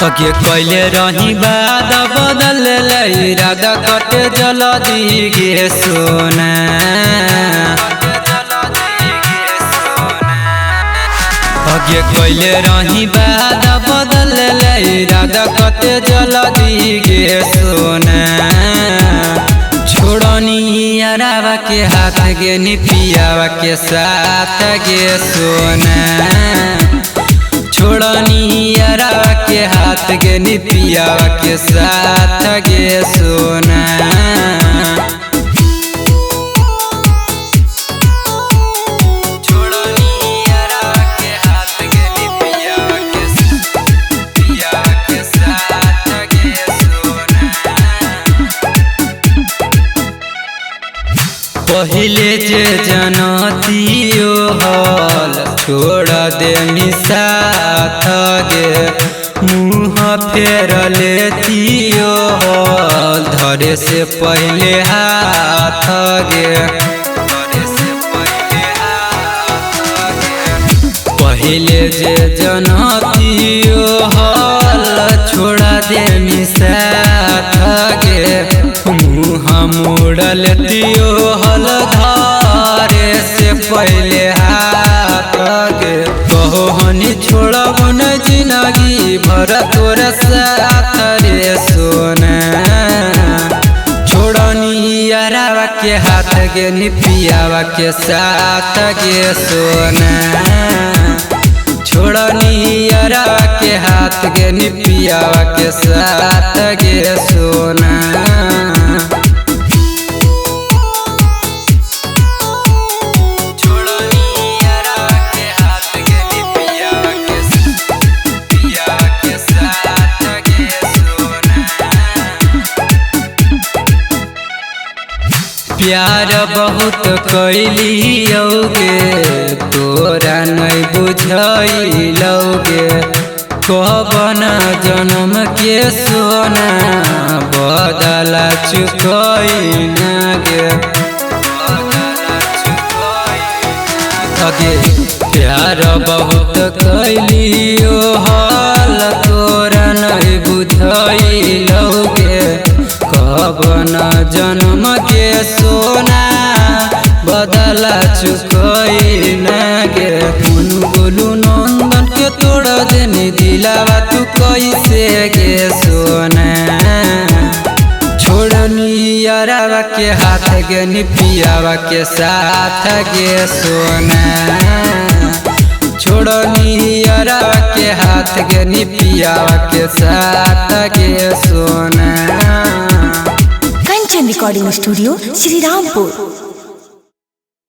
के कैले रही बाद बदल इरादा कटे जल्दी गे सोना। के कैले रही बाद बदल इरादा कटे जल्दी गे सोना। छोड़नी यारावा के हाथ गे निपियावा के साथ गे सोना। छोड़नी यारावा के हाथ गे निपियावा के साथ गे सोना। पहले जे जनतियो हल छोड़ दे साथ गे मुँह फेर लेतियो हल धरे से पहले हाथ गे। पहले जे जनतियो हल छोड़ दे साथ गे मुँह मोड़ लेतियो हल धारे से पहले हाथ गे। कहो हनी छोड़ब न जिंदगी भर तोर साथ रे सोना। छोड़नी यारावा के हाथ गे निपियावा के साथ गे सोना। छोड़नी यारावा के हाथ गे निपियावा के साथ गे सोना। प्यार बहुत कैलियोगे तोरा नहीं बुझैलोगे। कबन जन्म के सोना बदला चुकैना गे। प्यार बहुत कैलियो हल तोरा नहीं बुझैलोगे। कबन जन्म के सोना बदला चुकैना गे। मुनु बोलू नंदन के तोड़ देनी दिलावा तू कैसे गे सोना। छोड़नी यारावा के हाथ गे निपियावा के साथ गे सोना। छोड़नी यारावा के हाथ गे निपियावा के साथ गे सोना। Kanchan recording studio Shri Rampur.